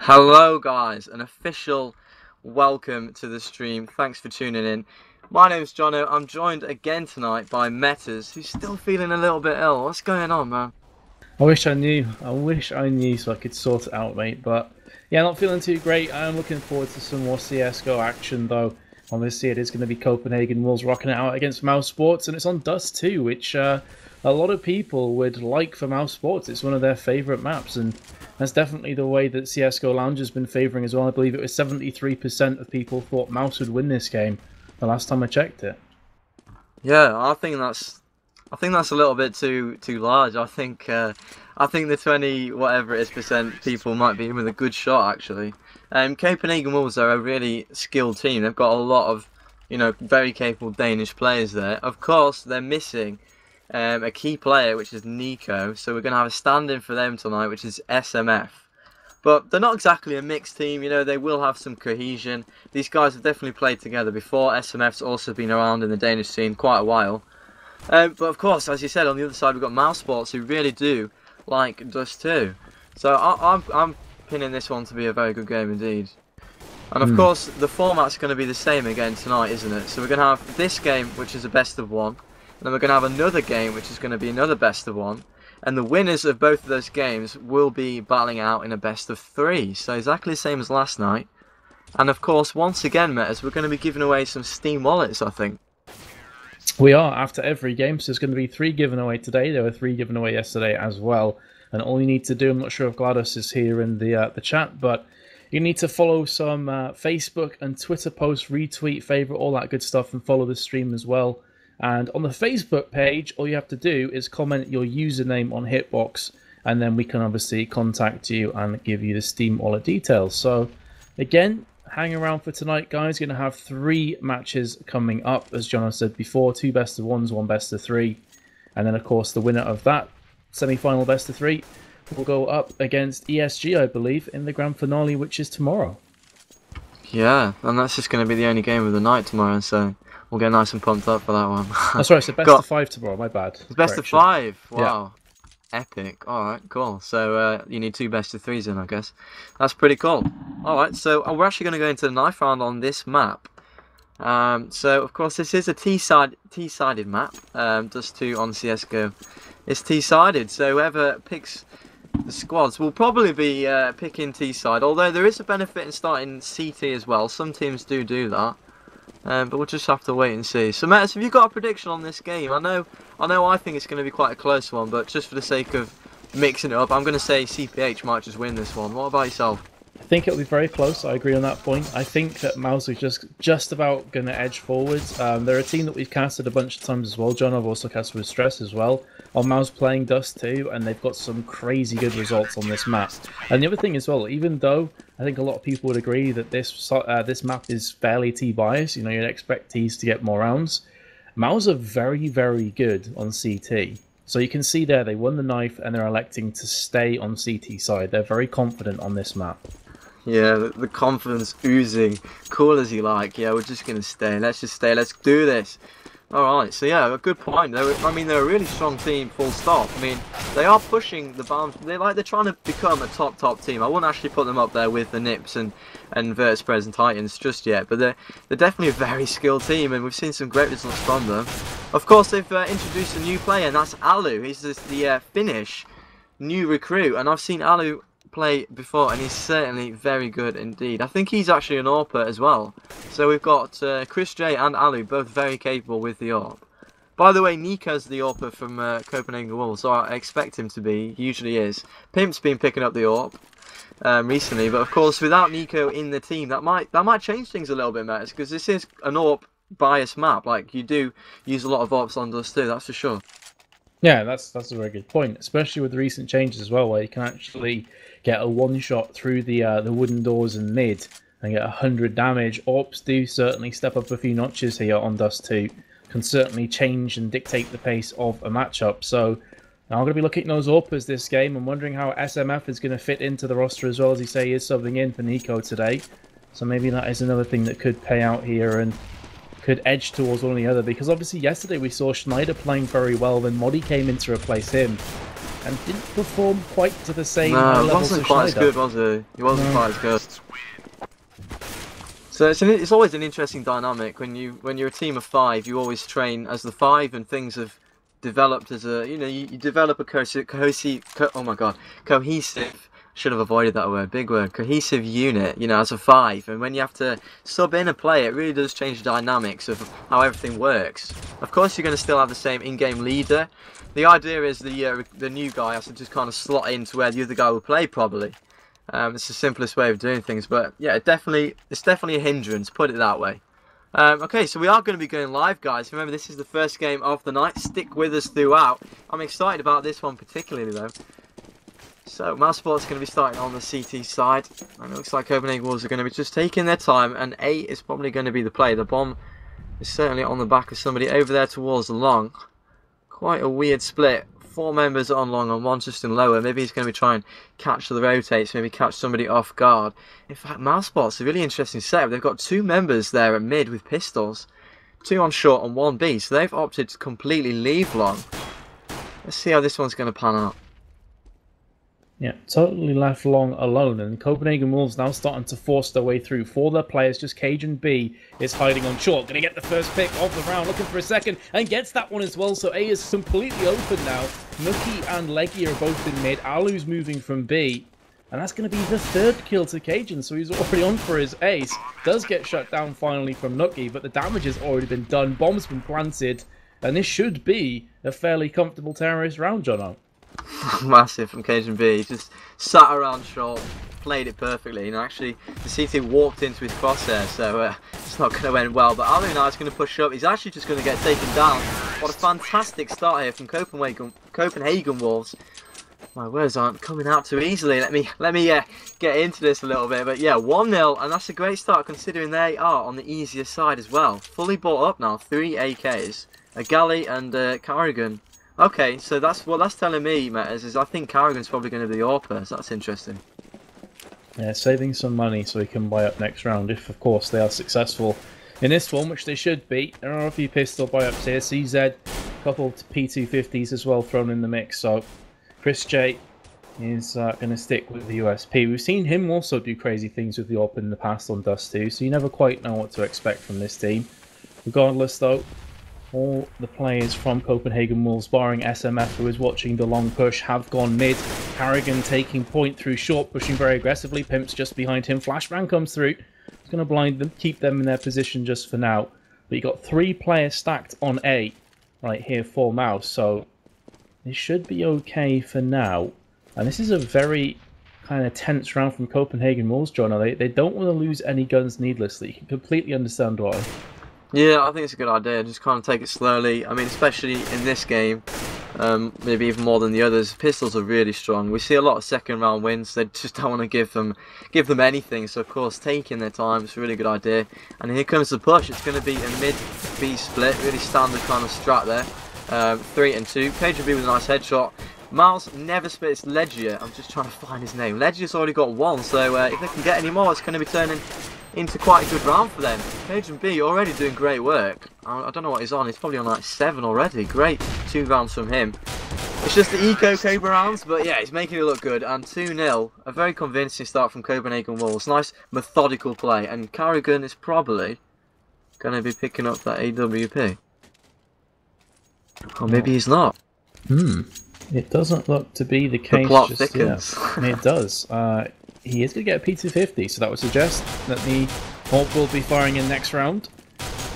Hello guys, an official welcome to the stream. Thanks for tuning in. My name's Jono. I'm joined again tonight by Metas, who's still feeling a little bit ill. What's going on, man? I wish I knew. I wish I knew so I could sort it out, mate. But yeah, not feeling too great. I'm looking forward to some more CS:GO action, though. Obviously, it is going to be Copenhagen Wolves rocking it out against Mousesports, and it's on Dust too, which a lot of people would like for Mousesports. It's one of their favourite maps, and that's definitely the way that CS:GO Lounge has been favouring as well. I believe it was 73% of people thought Mouse would win this game the last time I checked it. Yeah, I think that's a little bit too large. I think the 20 whatever it is percent people might be in with a good shot actually. Copenhagen Wolves are a really skilled team. They've got a lot of very capable Danish players there. Of course, they're missing a key player, which is Nico. So we're going to have a stand-in for them tonight, which is SMF. But they're not exactly a mixed team. They will have some cohesion. These guys have definitely played together before. SMF's also been around in the Danish scene quite a while. But of course, as you said, on the other side we've got Mousesports, who really do like Dust too. So I'm pinning this one to be a very good game indeed. And of course, the format's going to be the same again tonight, isn't it? So we're going to have this game, which is a best of one. And then we're going to have another game, which is going to be another best of one. And the winners of both of those games will be battling out in a best of three. So exactly the same as last night. And of course, once again, Metas, we're going to be giving away some Steam wallets, I think. We are, after every game, so there's going to be 3 given away today. There were 3 given away yesterday as well. And all you need to do, I'm not sure if GLaDOS is here in the chat, but you need to follow some Facebook and Twitter posts, retweet, favourite, all that good stuff, and follow the stream as well. And on the Facebook page, all you have to do is comment your username on Hitbox, and then we can obviously contact you and give you the Steam wallet details. So, again, hang around for tonight, guys. Going to have 3 matches coming up, as John said before. 2 best of ones, 1 best of 3. And then, of course, the winner of that semi-final best of 3 will go up against ESG, I believe, in the grand finale, which is tomorrow. Yeah, and that's just going to be the only game of the night tomorrow, so we'll get nice and pumped up for that one. Oh, sorry, it's best of 5 tomorrow, my bad. It's best of 5, wow. Yeah. Epic. Alright, cool. So you need 2 best of 3s in, I guess. That's pretty cool. Alright, so we're actually going to go into the knife round on this map. So, of course, this is a T-sided map. Dust 2 on CSGO. It's T-sided, so whoever picks the squads will probably be picking T-side. Although there is a benefit in starting CT as well. Some teams do that. But we'll just have to wait and see. So, Metas, have you got a prediction on this game? I know I think it's going to be quite a close one, but just for the sake of mixing it up, I'm going to say CPH might just win this one. What about yourself? I think it'll be very close. I agree on that point. I think that Mouse is just about going to edge forwards. They're a team that we've casted a bunch of times as well. John, I've also casted with Stress as well. On Mouse playing Dust too, and they've got some crazy good results on this map. And the other thing as well, even though I think a lot of people would agree that this map is fairly T-biased, you'd expect Ts to get more rounds, Mouse are very, very good on CT. So you can see there, they won the knife and they're electing to stay on CT side. They're very confident on this map. Yeah, the confidence oozing. Cool as you like. Yeah, we're just going to stay. Let's just stay. Let's do this. Alright, so yeah, a good point. They're a really strong team, full stop. I mean, they are pushing the bounds. They're trying to become a top team. I wouldn't actually put them up there with the Nips and Vertspreads and Titans just yet, but they're definitely a very skilled team, and we've seen some great results from them. Of course, they've introduced a new player, and that's Alu. He's the Finnish new recruit, and I've seen Alu play before, and he's certainly very good indeed. I think he's actually an AWPer as well. So we've got Chris J and Alu, both very capable with the AWP. By the way, Nico's the AWPer from Copenhagen Wolves, so I expect him to be. He usually is. Pimp's been picking up the AWP recently, but of course, without Nico in the team, that might change things a little bit, Matt, because this is an AWP biased map. Like, you do use a lot of AWPs on Dust too, that's for sure. Yeah, that's a very good point, especially with the recent changes as well, where you can actually get a one-shot through the wooden doors in mid and get 100 damage. AWPs do certainly step up a few notches here on Dust 2, can certainly change and dictate the pace of a matchup. So now I'm going to be looking at those AWPers this game. I'm wondering how SMF is going to fit into the roster as well, as you say, he is subbing in for Nico today. So maybe that is another thing that could pay out here and could edge towards one or the other, because obviously yesterday we saw Schneider playing very well, then Modi came in to replace him. and didn't perform quite to the same No, he levels wasn't as quite as Schneider. good, was he? He wasn't quite as good. So it's always an interesting dynamic when you're a team of 5. You always train as the 5, and things have developed as a you develop a cohesive. Should have avoided that word. Big word. Cohesive unit. As a 5, and when you have to sub in a player, it really does change the dynamics of how everything works. Of course, you're going to still have the same in-game leader. The idea is the new guy has to just kind of slot into where the other guy will play, probably. It's the simplest way of doing things, but yeah, it's definitely a hindrance, put it that way. Okay, so we are going to be going live, guys. Remember, this is the first game of the night. Stick with us throughout. I'm excited about this one particularly, though. So, Mousesports is going to be starting on the CT side, and it looks like Copenhagen Wolves are going to be just taking their time, and A is probably going to be the play. The bomb is certainly on the back of somebody over there towards the long. Quite a weird split. 4 members on long and 1 just in lower. Maybe he's going to be trying to catch the rotates, maybe catch somebody off guard. In fact, Mousesports, a really interesting setup. They've got 2 members there at mid with pistols. 2 on short and 1 B, so they've opted to completely leave long. Let's see how this one's going to pan out. Yeah, totally left long alone, and Copenhagen Wolves now starting to force their way through. 4 of their players, just Cage and B is hiding on short. Going to get the first pick of the round, looking for a second, and gets that one as well. So A is completely open now. Nookie and Leggy are both in mid. Alu's moving from B, and that's going to be the 3rd kill to Cajun, so he's already on for his ace. Does get shut down finally from Nookie, but the damage has already been done. Bomb's been planted, and this should be a fairly comfortable terrorist round, Jono. Massive from Cajun B. He just sat around short, played it perfectly. Actually, the CT walked into his crosshair, so it's not going to end well. But Alu now is going to push up. He's actually just going to get taken down. What a fantastic start here from Copenhagen Wolves. My words aren't coming out too easily. Let me get into this a little bit. But yeah, 1-0, and that's a great start considering they are on the easier side as well. Fully bought up now, 3 AKs, a Galley and Carrigan. Okay, so what that's telling me, Matters, is I think Carrigan's probably going to be the AWPer, so that's interesting. Yeah, saving some money so he can buy up next round, if of course they are successful in this one, which they should be. There are a few pistol buy-ups here. CZ, a couple of P250s as well thrown in the mix, so Chris J is going to stick with the USP. We've seen him also do crazy things with the AWP in the past on Dust 2, so you never quite know what to expect from this team. Regardless, though, all the players from Copenhagen Wolves, barring SMF, who is watching the long push, have gone mid. Carrigan taking point through short, pushing very aggressively. Pimp's just behind him. Flashbang comes through. It's going to blind them, keep them in their position just for now. But you got 3 players stacked on A right here for Mouse, so it should be okay for now. And this is a very kind of tense round from Copenhagen Wolves, John. They don't want to lose any guns needlessly. You can completely understand why. Yeah, I think it's a good idea. Just kind of take it slowly. I mean, especially in this game, maybe even more than the others. Pistols are really strong. We see a lot of 2nd round wins. They just don't want to give them anything. So of course, taking their time is a really good idea. And here comes the push. It's going to be a mid B split, really standard kind of strat there. 3 and 2. Cajun B with a nice headshot. Miles never splits Legia. I'm just trying to find his name. Legia's already got 1, so if they can get any more, it's going to be turning into quite a good round for them. Cajun B already doing great work. I don't know what he's on. He's probably on like 7 already. Great 2 rounds from him. It's just the eco Cobra rounds, but yeah, he's making it look good. And 2-0, a very convincing start from Copenhagen Wolves. Nice methodical play, and Carrigan is probably going to be picking up that AWP. Or maybe he's not. It doesn't look to be the case. The plot just thickens. Yeah. It does. He is going to get a P250, so that would suggest that the Hawk will be firing in next round.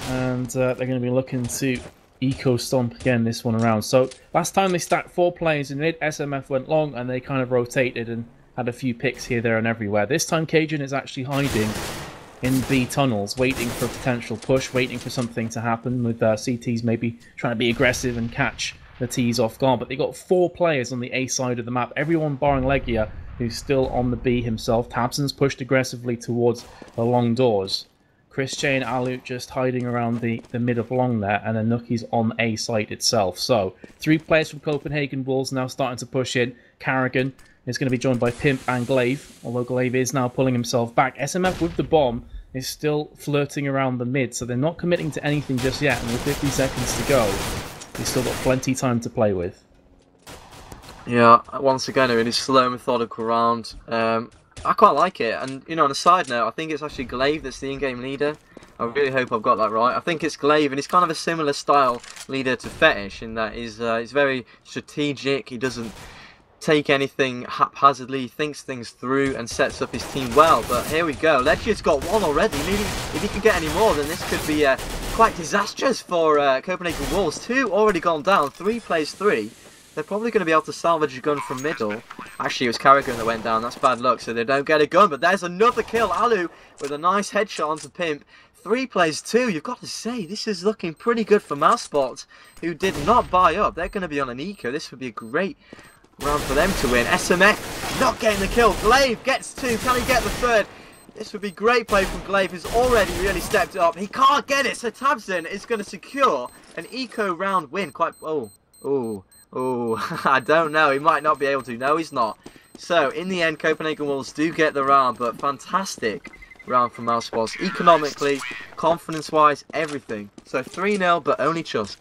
And they're going to be looking to eco-stomp again this one around. So last time they stacked 4 players in mid, SMF went long, and they kind of rotated and had a few picks here, there, and everywhere. This time Cajun is actually hiding in B tunnels, waiting for a potential push, waiting for something to happen, with CTs maybe trying to be aggressive and catch the T's off guard. But they got 4 players on the A side of the map, everyone barring Legia, who's still on the B himself. Tabson's pushed aggressively towards the long doors. Chris J and Alu just hiding around the mid of long there, and then Nookie's on A site itself. So 3 players from Copenhagen Wolves now starting to push in. Carrigan is going to be joined by Pimp and Glaive, although Glaive is now pulling himself back. SMF with the bomb is still flirting around the mid, so they're not committing to anything just yet, and with 50 seconds to go, they've still got plenty time to play with. Yeah, once again, a really slow, methodical round. I quite like it. And, you know, on a side note, I think it's actually Glaive that's the in-game leader. I really hope I've got that right. I think it's Glaive, and he's kind of a similar style leader to Fetish in that he's very strategic. He doesn't take anything haphazardly, he thinks things through and sets up his team well. But here we go, Ledger's got one already. Maybe if he can get any more, then this could be quite disastrous for Copenhagen Wolves. 2 already gone down, 3 plays 3. They're probably going to be able to salvage a gun from middle. Actually, it was Carrigan that went down. That's bad luck, so they don't get a gun. But there's another kill. Alu with a nice headshot onto Pimp. 3 plays 2. You've got to say, this is looking pretty good for Mousesports, who did not buy up. They're going to be on an eco. This would be a great round for them to win. SMF not getting the kill. Glaive gets 2. Can he get the 3rd? This would be great play from Glaive, who's already really stepped up. He can't get it, so Tabson is going to secure an eco round win. Oh, I don't know. He might not be able to. No, he's not. So, in the end, Copenhagen Wolves do get the round, but fantastic round for Mousesports. Economically, confidence-wise, everything. So, 3-0, but only just.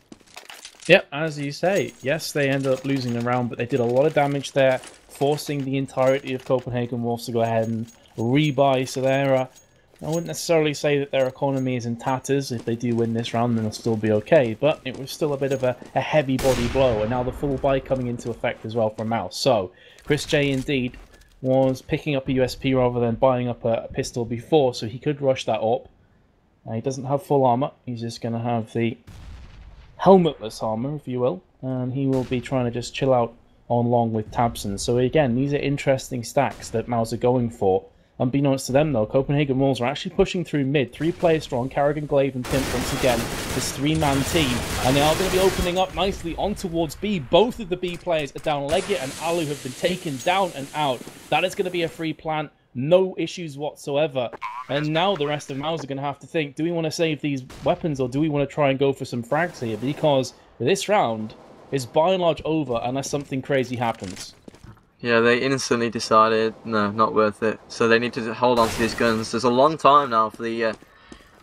Yep, as you say, yes, they ended up losing the round, but they did a lot of damage there, forcing the entirety of Copenhagen Wolves to go ahead and rebuy. So I wouldn't necessarily say that their economy is in tatters. If they do win this round, then they'll still be okay. But it was still a bit of a heavy body blow, and now the full buy coming into effect as well for Mouse. So Chris J indeed was picking up a USP rather than buying up a pistol before, so he could rush that up. He doesn't have full armor. He's just going to have the helmetless armor, if you will, and he will be trying to just chill out on long with Tabson. So again, these are interesting stacks that Mouse are going for. Unbeknownst to them, though, Copenhagen Wolves are actually pushing through mid. 3 players strong, Carrigan, Glaive, and Pimp once again. This 3-man team, and they are going to be opening up nicely on towards B. Both of the B players are down. Leggett and Alu have been taken down and out. That is going to be a free plant. No issues whatsoever. And now the rest of Mouse are going to have to think, do we want to save these weapons or do we want to try and go for some frags here? Because this round is by and large over unless something crazy happens. Yeah, they instantly decided, no, not worth it. So they need to hold on to these guns. There's a long time now for the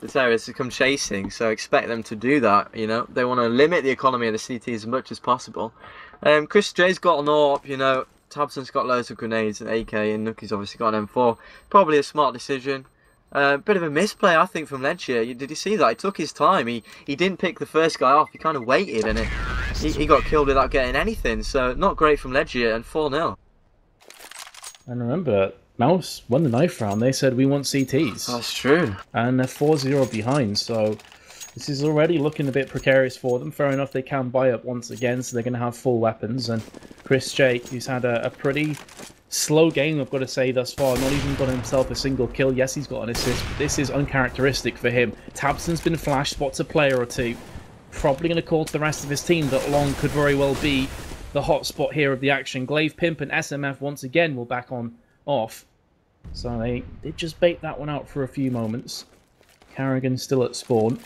terrorists to come chasing, so expect them to do that, you know. They want to limit the economy of the CT as much as possible. Chris J's got an AWP, you know. Tabson's got loads of grenades and AK, and Nuki's obviously got an M4. Probably a smart decision. Bit of a misplay, I think, from Ledger. Did you see that? He took his time. He didn't pick the first guy off. He kind of waited, and he got killed without getting anything. So not great from Ledger, and 4-0. And remember, Mouse won the knife round. They said, we want CTs. That's true. And they're 4-0 behind, so this is already looking a bit precarious for them. Fair enough, they can buy up once again, so they're going to have full weapons. And Chris J, who's had a pretty slow game, I've got to say, thus far. Not even got himself a single kill. Yes, he's got an assist, but this is uncharacteristic for him. Tabson's been flashed, spots a player or two. Probably going to call to the rest of his team that Long could very well be the hot spot here of the action. Glaive, Pimp, and SMF once again will back on off. So they did just bait that one out for a few moments. Carrigan still at spawn,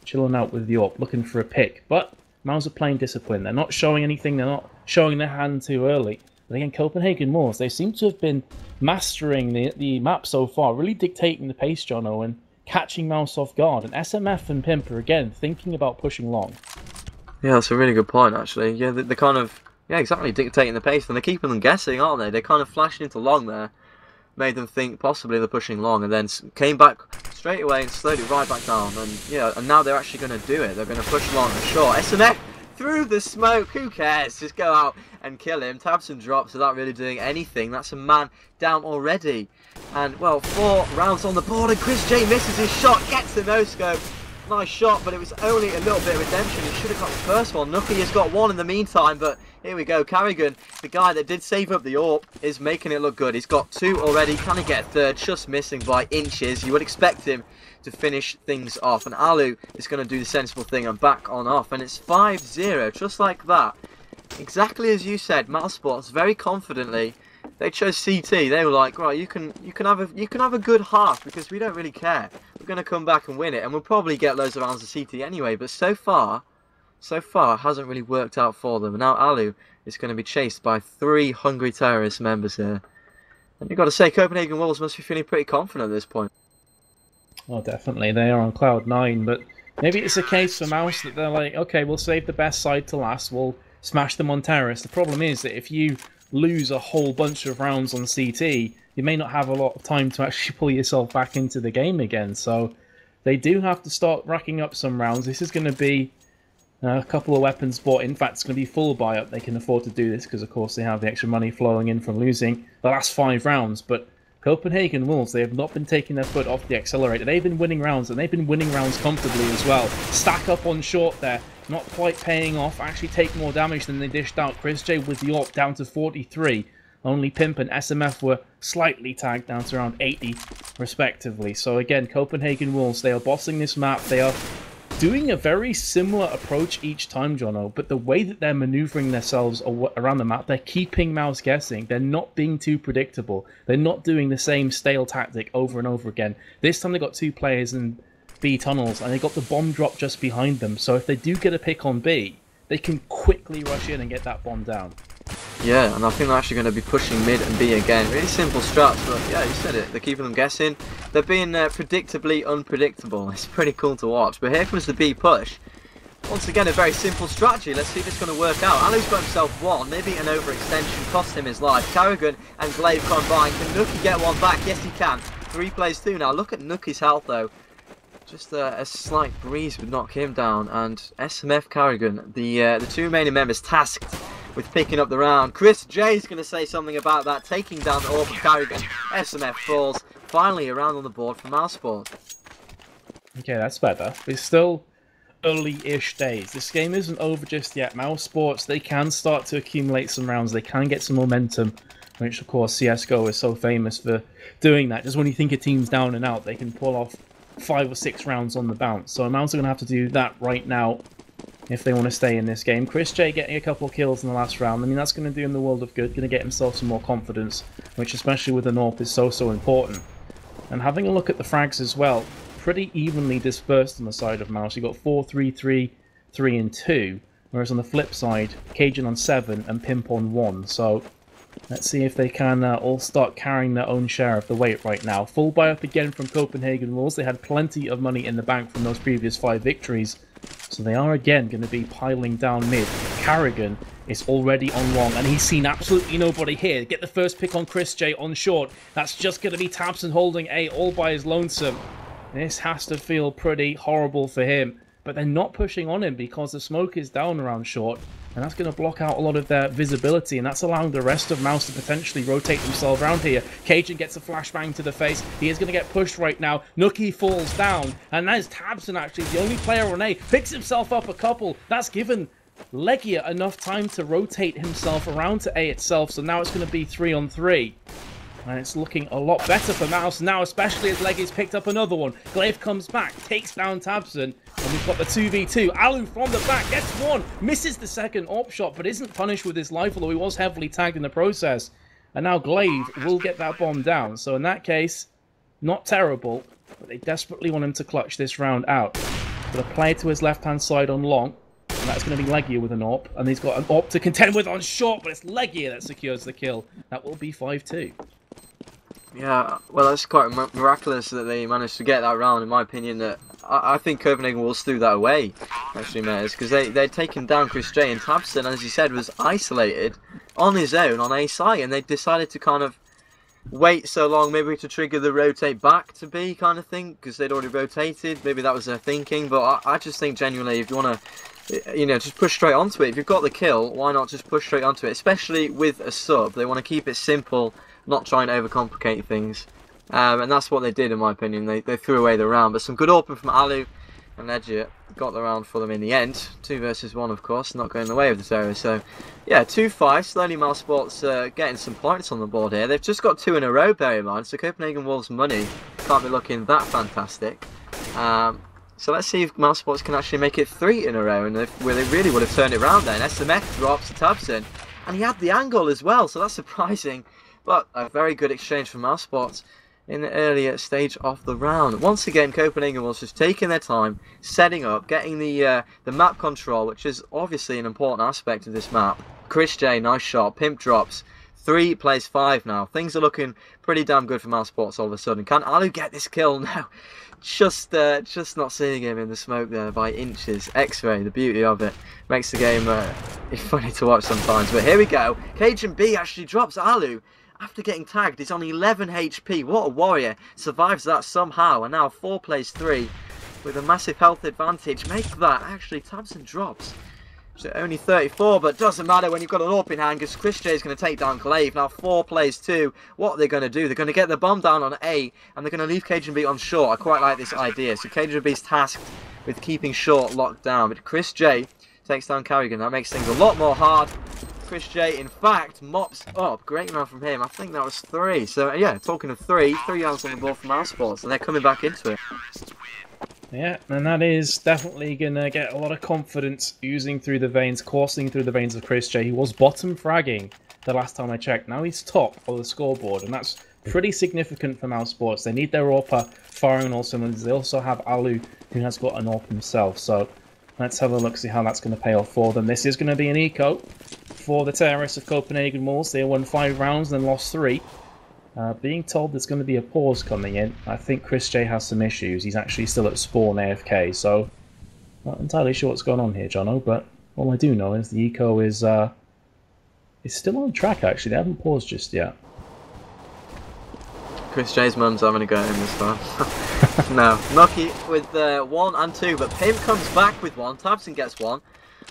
chilling out with the AWP, looking for a pick. But Mouse are playing discipline. They're not showing anything. They're not showing their hand too early. But again, Copenhagen Wolves, they seem to have been mastering the map so far, really dictating the pace, Jono, and catching Mouse off guard. And SMF and Pimp are again thinking about pushing long. Yeah, that's a really good point, actually. Yeah, they're kind of, yeah, exactly, dictating the pace, and they're keeping them guessing, aren't they? They're kind of flashing into long there, made them think possibly they're pushing long, and then came back straight away and slowed it right back down. And yeah, and now they're actually going to do it. They're going to push long and short. SMF through the smoke. Who cares? Just go out and kill him. Tabson drops without really doing anything. That's a man down already. And well, 4 rounds on the board, and Chris J misses his shot, gets the no scope. Nice shot, but it was only a little bit of redemption. He should have got the first one. Nuki has got one in the meantime, but here we go. Carrigan, the guy that did save up the AWP, is making it look good. He's got 2 already. Can he get a 3rd? Just missing by inches. You would expect him to finish things off. And Alu is going to do the sensible thing and back on off. And it's 5-0, just like that. Exactly as you said, Mousesports very confidently. They chose CT. They were like, right, you can have a good half because we don't really care. We're going to come back and win it, and we'll probably get loads of rounds of CT anyway. But so far, it hasn't really worked out for them. And now Alu is going to be chased by 3 hungry terrorist members here. And you've got to say, Copenhagen Wolves must be feeling pretty confident at this point. Oh, definitely. They are on cloud 9, but maybe it's a case for Mouse that they're like, okay, we'll save the best side to last. We'll smash them on terrace. The problem is that if you lose a whole bunch of rounds on CT, you may not have a lot of time to actually pull yourself back into the game again. So they do have to start racking up some rounds. This is going to be a couple of weapons bought. In fact, it's going to be full buy-up. They can afford to do this because, of course, they have the extra money flowing in from losing the last 5 rounds. But Copenhagen Wolves, they have not been taking their foot off the accelerator. They've been winning rounds, and they've been winning rounds comfortably as well. Stack up on short there. Not quite paying off. Actually take more damage than they dished out. Chris J with the AWP down to 43. Only Pimp and SMF were slightly tagged down to around 80, respectively. So again, Copenhagen Wolves, they are bossing this map. They are doing a very similar approach each time, Jono, but the way that they're maneuvering themselves around the map, they're keeping Mouse guessing. They're not being too predictable. They're not doing the same stale tactic over and over again. This time they got 2 players in B tunnels, and they got the bomb drop just behind them. So if they do get a pick on B, they can quickly rush in and get that bomb down. Yeah, and I think they're actually going to be pushing mid and B again. Really simple strats, but yeah, you said it. They're keeping them guessing. They're being predictably unpredictable. It's pretty cool to watch. But here comes the B push. Once again, a very simple strategy. Let's see if it's going to work out. Alu's got himself one. Maybe an overextension cost him his life. Carrigan and Glaive combined. Can Nookie get one back? Yes, he can. 3 plays 2 now. Look at Nookie's health, though. Just a slight breeze would knock him down. And SMF Carrigan, the 2 remaining members tasked with picking up the round. Chris J is going to say something about that, taking down the AWP of Carrigan. SMF falls. Finally a round on the board for Mousesports. Okay, that's better. It's still early-ish days. This game isn't over just yet. Mousesports, they can start to accumulate some rounds. They can get some momentum, which of course CSGO is so famous for doing that. Just when you think a team's down and out, they can pull off 5 or 6 rounds on the bounce. So Mouse are going to have to do that right now if they want to stay in this game. Chris J getting a couple of kills in the last round, I mean, that's going to do him the world of good, going to get himself some more confidence, which especially with the North is so important. And having a look at the frags as well, pretty evenly dispersed on the side of Mouse. You've got 4, 3, 3, 3 and 2, whereas on the flip side, Cajun on 7 and Pimp on 1. So let's see if they can all start carrying their own share of the weight right now. Full buy-up again from Copenhagen Wolves. They had plenty of money in the bank from those previous 5 victories. So they are again going to be piling down mid. Carrigan is already on long, and he's seen absolutely nobody here. Get the first pick on Chris J on short. That's just going to be Tabson holding A all by his lonesome. This has to feel pretty horrible for him. But they're not pushing on him because the smoke is down around short, and that's going to block out a lot of their visibility, and that's allowing the rest of Mouse to potentially rotate themselves around here. Cajun gets a flashbang to the face. He is going to get pushed right now. Nookie falls down, and that is Tabson actually, the only player on A. Picks himself up a couple. That's given Legia enough time to rotate himself around to A itself, so now it's going to be 3 on 3. And it's looking a lot better for Mouse now, especially as Legi's picked up another one. Glaive comes back, takes down Tabson, and we've got the 2v2. Alu from the back gets one, misses the second AWP shot, but isn't punished with his life, although he was heavily tagged in the process. And now Glaive will get that bomb down. So in that case, not terrible, but they desperately want him to clutch this round out. Got a player to his left-hand side on long, and that's going to be Legia with an AWP, and he's got an AWP to contend with on short, but it's Legia that secures the kill. That will be 5-2. Yeah, well, that's quite miraculous that they managed to get that round, in my opinion. That I think Copenhagen will threw that away, actually, matters, because they'd taken down Chris J, and Tabson, as you said, was isolated on his own on A site, and they decided to kind of wait so long, maybe to trigger the rotate back to B kind of thing, because they'd already rotated. Maybe that was their thinking, but I just think genuinely, if you want to, you know, just push straight onto it. If you've got the kill, why not just push straight onto it? Especially with a sub, they want to keep it simple, not trying to overcomplicate things, and that's what they did, in my opinion. They threw away the round, but some good open from Alu, and Legia got the round for them in the end. 2 versus 1, of course, not going the way of the terror. So yeah, 2-5. Slowly Mousesports getting some points on the board here. They've just got 2 in a row, bear in mind, so Copenhagen Wolves' money can't be looking that fantastic. So let's see if Mousesports can actually make it 3 in a row, and where they really would have turned it around then. SMF drops to Tabson, and he had the angle as well, so that's surprising. But a very good exchange from Mousesports in the earlier stage of the round. Once again, Copenhagen was just taking their time, setting up, getting the map control, which is obviously an important aspect of this map. Chris J, nice shot. Pimp drops. 3 plays 5 now. Things are looking pretty damn good for Mousesports all of a sudden. Can Alu get this kill now? Just not seeing him in the smoke there by inches. X-ray, the beauty of it, makes the game It's funny to watch sometimes, but here we go. Cajun B actually drops Alu after getting tagged. He's on 11 HP. What a warrior. Survives that somehow, and now 4 plays 3 with a massive health advantage. Make that. Actually, Tabson drops. So only 34, but doesn't matter when you've got an AWP in hand, because Chris J is going to take down Glaive. Now 4 plays 2. What are they going to do? They're going to get the bomb down on A, and they're going to leave Cajun B on short. I quite like this idea. So Cajun B's tasked with keeping short locked down, but Chris J takes down Carrigan. That makes things a lot more hard. Chris J, in fact, mops up. Great round from him. I think that was 3. So yeah, talking of 3 rounds on the board for Mousesports, and they're coming back into it. Yeah, and that is definitely going to get a lot of confidence oozing through the veins, coursing through the veins of Chris J. He was bottom fragging the last time I checked. Now he's top of the scoreboard, and that's pretty significant for Mousesports. They need their AWPer firing on all cylinders. They also have Alu, who has got an AWP himself. So let's have a look, see how that's going to pay off for them. This is going to be an eco for the terrorists of Copenhagen Walls. They won 5 rounds and lost 3. Being told there's going to be a pause coming in. I think Chris J has some issues. He's actually still at spawn AFK, so not entirely sure what's going on here, Jono, but all I do know is the eco is still on track, actually. They haven't paused just yet. Chris J's mum's having a go at him this time. No. Nucky with 1 and 2, but Pimp comes back with 1. Tabson gets 1.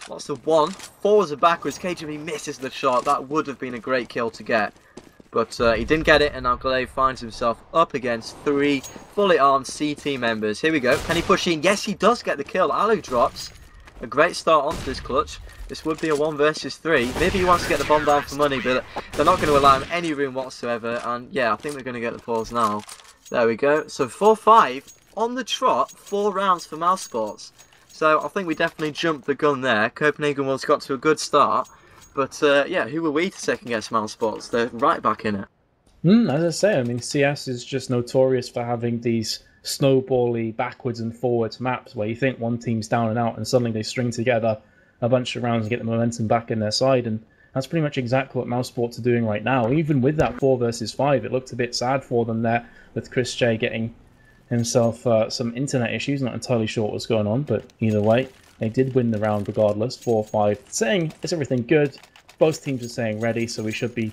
Lots of 1. Forwards and backwards. KGB misses the shot. That would have been a great kill to get. But he didn't get it, and now Glaive finds himself up against 3 fully armed CT members. Here we go. Can he push in? Yes, he does get the kill. Alu drops. A great start onto this clutch. This would be a 1 versus 3. Maybe he wants to get the bomb down for money, but they're not going to allow him any room whatsoever. And yeah, I think we're going to get the pause now. There we go. So 4-5 on the trot. 4 rounds for Mousesports. So I think we definitely jumped the gun there. Copenhagen Wolves got to a good start. But yeah, who were we to second guess Mousesports? They're right back in it. As I say, I mean, CS is just notorious for having these snowbally backwards and forwards maps where you think one team's down and out and suddenly they string together a bunch of rounds and get the momentum back in their side, and that's pretty much exactly what Mousesports are doing right now. Even with that 4 versus 5, it looked a bit sad for them there, with Chris J getting himself some internet issues. Not entirely sure what was going on, but either way, they did win the round regardless, 4-5, saying is everything good. Both teams are saying ready, so we should be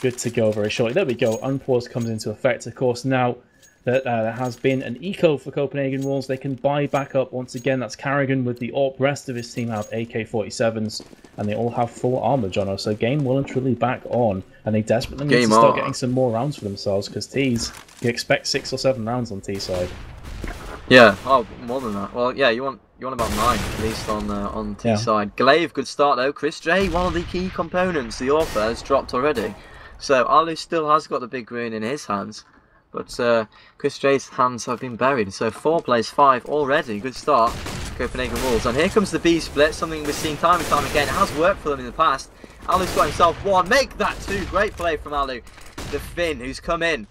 good to go very shortly. There we go, unpause comes into effect. Of course, now that there has been an eco for Copenhagen Wolves, they can buy back up once again. That's Carrigan with the AWP. Rest of his team have AK-47s, and they all have full armor, Jono. So game well and truly back on, and they desperately need to start getting some more rounds for themselves, because T's, you expect 6 or 7 rounds on T side. Yeah, oh, more than that. Well, yeah, you want about 9 at least on T side. Glaive, good start though. Chris J, one of the key components. The AWP has dropped already, so Alu still has got the big rune in his hands. But Chris J's hands have been buried. So 4 plays 5 already. Good start, Copenhagen Wolves. And here comes the B split, something we've seen time and time again. It has worked for them in the past. Alu's got himself 1. Make that 2. Great play from Alu. The Finn, who's come in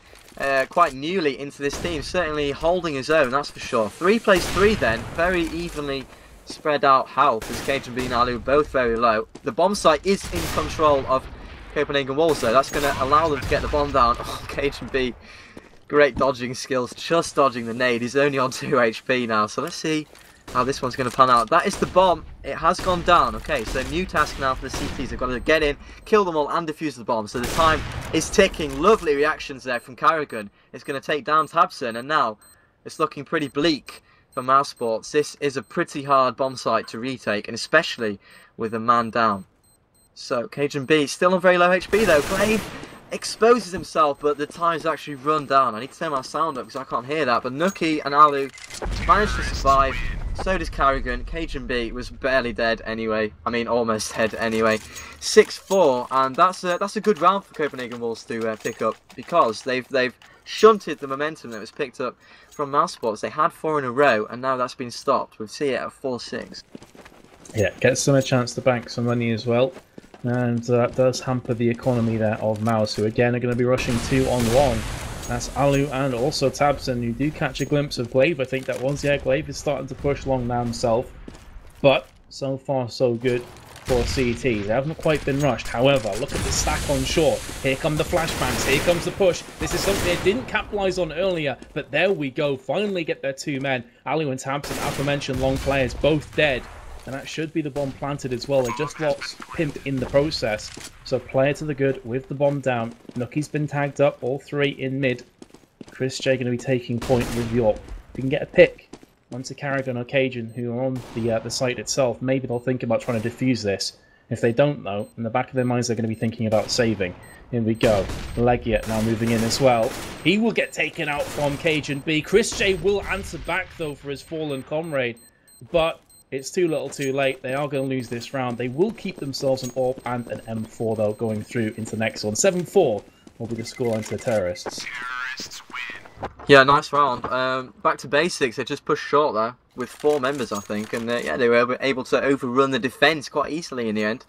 quite newly into this team. Certainly holding his own, that's for sure. 3 plays 3 then. Very evenly spread out health, as Cajun B and Alu both very low. The bomb site is in control of Copenhagen Wolves, though. That's going to allow them to get the bomb down. Oh, Cajun B. Great dodging skills, just dodging the nade. He's only on 2 HP now, so let's see how this one's going to pan out. That is the bomb. It has gone down. Okay, so new task now for the CTs. They've got to get in, kill them all, and defuse the bomb. So the time is ticking. Lovely reactions there from Carrigan. It's going to take down Tabson, and now it's looking pretty bleak for Mousesports. This is a pretty hard bomb site to retake, and especially with a man down. So Cajun B still on very low HP though. Glaive exposes himself, but the time's actually run down. I need to turn my sound up because I can't hear that. But Nucky and Alu managed to survive. So does Carrigan. Cajun B was barely dead anyway. I mean, almost dead anyway. 6-4, and that's a good round for Copenhagen Wolves to pick up, because they've shunted the momentum that was picked up from Mousesports. They had 4 in a row, and now that's been stopped with C at 4-6. Yeah, gets them a chance to bank some money as well. And that does hamper the economy there of Mouse, who again are going to be rushing 2-on-1. That's Alu and also Tabson, who do catch a glimpse of Glaive. I think that was, yeah, Glaive is starting to push long now himself. But so far so good for CTs. They haven't quite been rushed. However, look at the stack on short. Here come the flashbangs. Here comes the push. This is something they didn't capitalise on earlier, but there we go. Finally get their 2 men. Alu and Tabson, aforementioned long players, both dead. and that should be the bomb planted as well. They just lost Pimp in the process. So player to the good with the bomb down. Nucky's been tagged up, all three in mid. Chris J going to be taking point with York. If you can get a pick onto Carrigan or Cajun, who are on the site itself, maybe they'll think about trying to defuse this. If they don't, though, in the back of their minds, they're going to be thinking about saving. Here we go. Legia now moving in as well. He will get taken out from Cajun B. Chris J will answer back, though, for his fallen comrade. But it's too little too late. They are going to lose this round. They will keep themselves an AWP and an M4, though, going through into the next one. 7-4 will be the score into the Terrorists. Yeah, nice round. Back to basics. They just pushed short there with 4 members, I think. And yeah, they were able to overrun the defence quite easily in the end.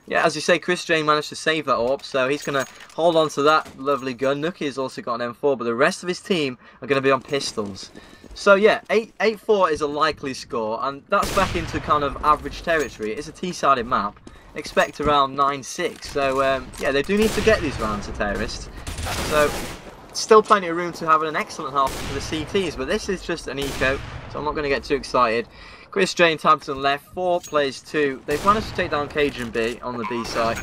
Yeah, as you say, Chris J managed to save that AWP, so he's going to hold on to that lovely gun. Nuki has also got an M4, but the rest of his team are going to be on pistols. So yeah, 8-4 is a likely score, and that's back into kind of average territory. It's a T-sided map. Expect around 9-6. So yeah, they do need to get these rounds, the Terrorists. So still plenty of room to have an excellent half for the CTs, but this is just an eco, so I'm not going to get too excited. Chris J and Tabson left, 4 plays 2. They've managed to take down Cajun B on the B side,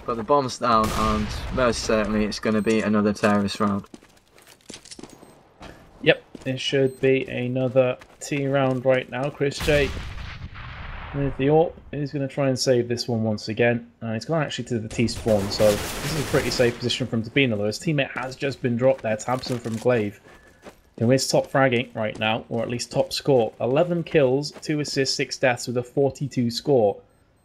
but the bomb's down, and most certainly it's going to be another Terrorist round. Yep, it should be another T round right now. Chris J with the AWP is going to try and save this one once again. And he's gone actually to the T spawn, so this is a pretty safe position for him to be in, although his teammate has just been dropped there. Tabson from Glaive, who is top fragging right now, or at least top score. 11 kills, 2 assists, 6 deaths with a 42 score.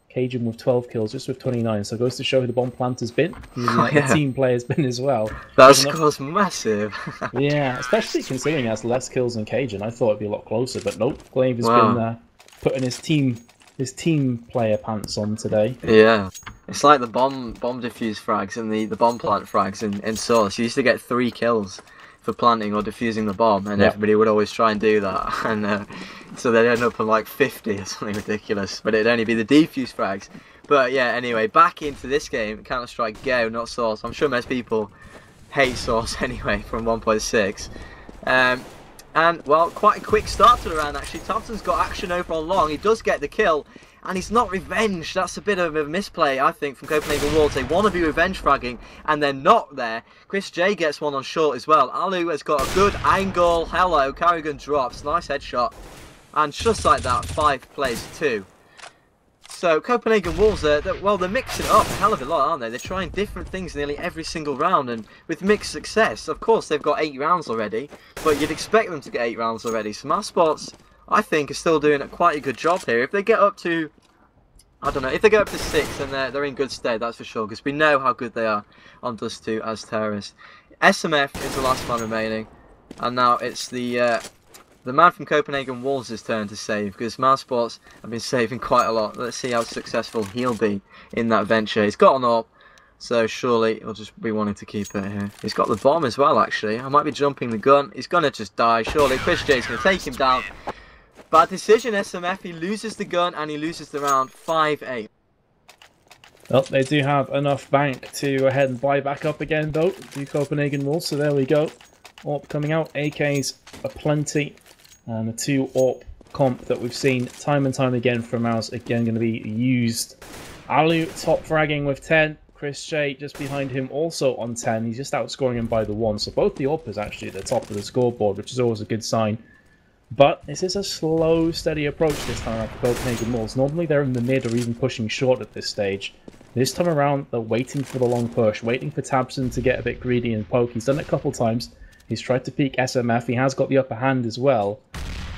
Cajun with 12 kills, just with 29, so it goes to show who the bomb planter's been. The team player's been as well. That score's massive. Yeah, especially considering he has less kills than Cajun. I thought it'd be a lot closer, but nope. Glaive has been putting his team player pants on today. Yeah, it's like the bomb defuse frags and the bomb plant frags in Source. You used to get 3 kills for planting or defusing the bomb, and everybody would always try and do that, and so they'd end up on like 50 or something ridiculous, but it'd only be the defuse frags. But yeah, anyway, back into this game, Counter-Strike Go, not Source. I'm sure most people hate Source anyway from 1.6. And well, quite a quick start to the round actually. Thompson's got action over on long, he does get the kill, and he's not revenged. That's a bit of a misplay, I think, from Copenhagen Wolves. They want to be revenge fragging, and they're not there. Chris J gets one on short as well. Alu has got a good angle. Hello, Carrigan drops. Nice headshot. And just like that, 5 plays 2. So Copenhagen Wolves, well, they're mixing it up a hell of a lot, aren't they? They're trying different things nearly every single round, and with mixed success. Of course, they've got 8 rounds already, but you'd expect them to get 8 rounds already. So Mousesports, I think, are still doing quite a good job here. If they get up to, I don't know, if they get up to 6, then they're in good stead, that's for sure, because we know how good they are on Dust 2 as Terrorists. SMF is the last man remaining, and now it's the man from Copenhagen Wolves' turn to save, because Mousesports have been saving quite a lot. Let's see how successful he'll be in that venture. He's got an AWP, so surely he'll just be wanting to keep it here. He's got the bomb as well, actually. I might be jumping the gun. He's going to just die, surely. Chris J's going to take him down. Bad decision, SMF. He loses the gun and he loses the round. 5-8. Well, they do have enough bank to go ahead and buy back up again, though, to Copenhagen Wolves. So there we go. AWP coming out. AKs aplenty. And the 2 AWP comp that we've seen time and time again from Mouse, again going to be used. Alu top fragging with 10. Chris J just behind him also on 10. He's just outscoring him by the 1. So both the AWPers actually at the top of the scoreboard, which is always a good sign. But this is a slow, steady approach this time around for Copenhagen Wolves. Normally they're in the mid or even pushing short at this stage. This time around, they're waiting for the long push, waiting for Tabson to get a bit greedy and poke. He's done it a couple times. He's tried to peek SMF. He has got the upper hand as well.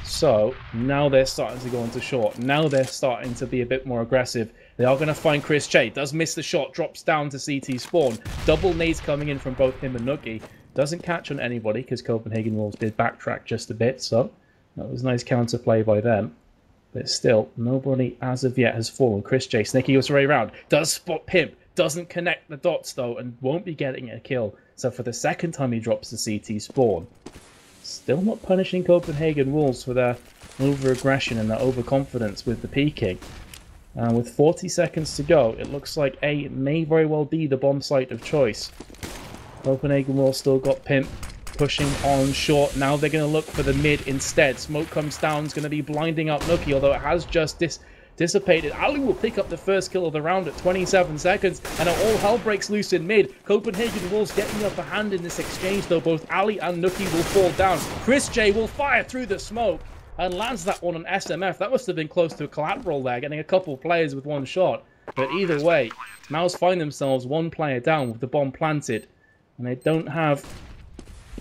So now they're starting to go into short. Now they're starting to be a bit more aggressive. They are going to find Chris J. Does miss the shot. Drops down to CT spawn. Double nades coming in from both him and Nookie. Doesn't catch on anybody because Copenhagen Wolves did backtrack just a bit. So that was nice counterplay by them. But still, nobody as of yet has fallen. Chris J. Sneaky goes right around. Does spot Pimp. Doesn't connect the dots though and won't be getting a kill. So for the second time he drops the CT spawn. Still not punishing Copenhagen Wolves for their over-aggression and their overconfidence with the peeking. And with 40 seconds to go, it looks like A may very well be the bomb site of choice. Copenhagen Wolves still got Pimp pushing on short. Now they're going to look for the mid instead. Smoke comes down, it's going to be blinding out Nookie, although it has just dissipated. Ali will pick up the first kill of the round at 27 seconds, and all hell breaks loose in mid. Copenhagen Wolves getting the upper hand in this exchange, though both Ali and Nuki will fall down. Chris J will fire through the smoke and lands that one on SMF. That must have been close to a collateral there, getting a couple players with one shot. But either way, Mouse find themselves one player down with the bomb planted, and they don't have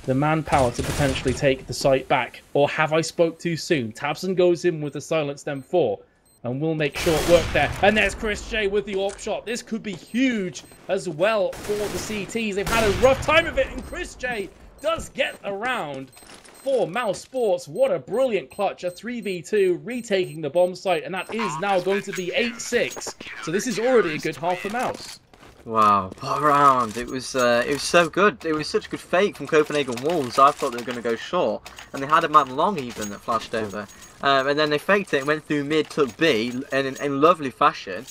the manpower to potentially take the site back. Or have I spoke too soon? Tabson goes in with the silenced M4 and will make short work there. And there's Chris J with the AWP shot. This could be huge as well for the CTs. They've had a rough time of it, and Chris J does get around for Mousesports. What a brilliant clutch. A 3v2, retaking the bomb site, and that is now going to be 8-6. So this is already a good half for Mouse. Wow, what a round. It was so good. It was such a good fake from Copenhagen Wolves. I thought they were going to go short, and they had a man long even that flashed over. And then they faked it and went through mid, took B in lovely fashion.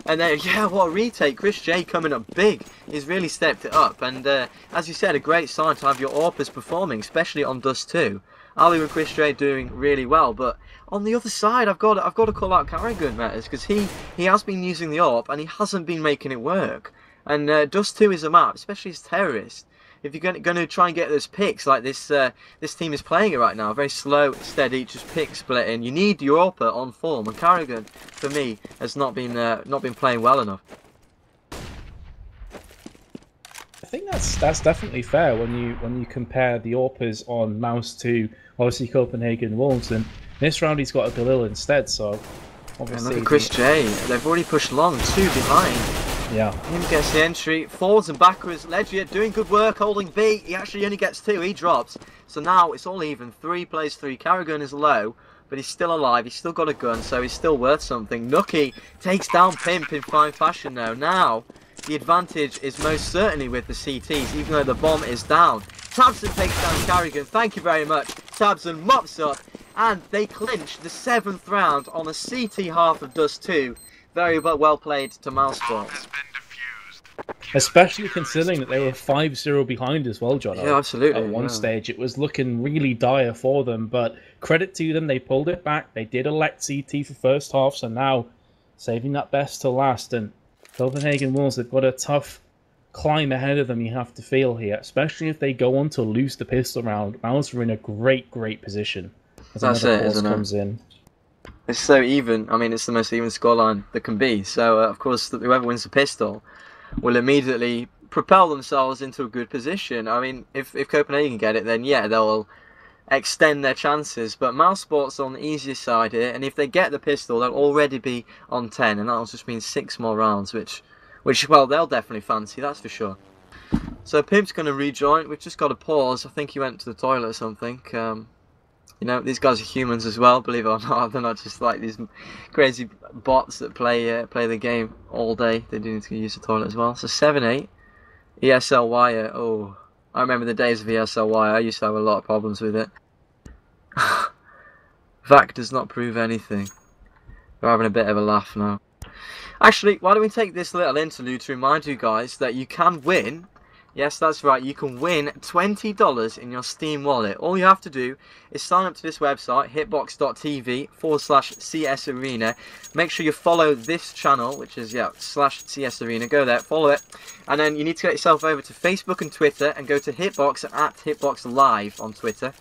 And then, yeah, what a retake. Chris J coming up big. He's really stepped it up. And as you said, a great sign to have your AWPers performing, especially on Dust 2. Ali and Chris J doing really well. But on the other side, I've got to call out Carrigan Matters, because he has been using the AWP and he hasn't been making it work. And Dust 2 is a map, especially as terrorist. If you're going to try and get those picks like this team is playing it right now, very slow, steady, just pick splitting. You need your AWPer on form, and Carrigan, for me, has not been playing well enough. I think that's definitely fair when you compare the AWPers on Mouse to obviously Copenhagen Wolves, and this round he's got a Galil instead. So obviously, look at Chris J. They've already pushed long, 2 behind. Yeah. Him gets the entry, forwards and backwards. Legia doing good work, holding B. He actually only gets 2, he drops. So now it's all even. 3 plays 3. Carrigan is low, but he's still alive. He's still got a gun, so he's still worth something. Nuki takes down Pimp in fine fashion though. Now, the advantage is most certainly with the CTs, even though the bomb is down. Tabson takes down Carrigan. Thank you very much. Tabson mops up, and they clinch the 7th round on a CT half of Dust 2. Very well played to Mousesports. Especially considering that they were 5-0 behind as well, John. Yeah, absolutely. At one stage, it was looking really dire for them, but credit to them, they pulled it back. They did elect CT for first half, so now saving that best to last. And Copenhagen Wolves have got a tough climb ahead of them, you have to feel here, especially if they go on to lose the pistol round. Mouse are in a great position as another pause comes in. It's so even. I mean, it's the most even scoreline that can be. So, of course, whoever wins the pistol will immediately propel themselves into a good position. I mean, if Copenhagen get it, then yeah, they'll extend their chances. But Mousesports on the easiest side here, and if they get the pistol, they'll already be on 10, and that'll just mean 6 more rounds, which well, they'll definitely fancy, that's for sure. So Pimp's going to rejoin. We've just got to pause. I think he went to the toilet or something. You know, these guys are humans as well, believe it or not. They're not just like these crazy bots that play the game all day. They do need to use the toilet as well. So 7-8. ESL wire. Oh, I remember the days of ESL wire. I used to have a lot of problems with it. VAC does not prove anything. We're having a bit of a laugh now. Actually, why don't we take this little interlude to remind you guys that you can win. Yes, that's right, you can win $20 in your Steam wallet. All you have to do is sign up to this website, hitbox.tv/CS Arena. Make sure you follow this channel, which is, /CS Arena. Go there, follow it. And then you need to get yourself over to Facebook and Twitter and go to Hitbox at Hitbox Live on Twitter.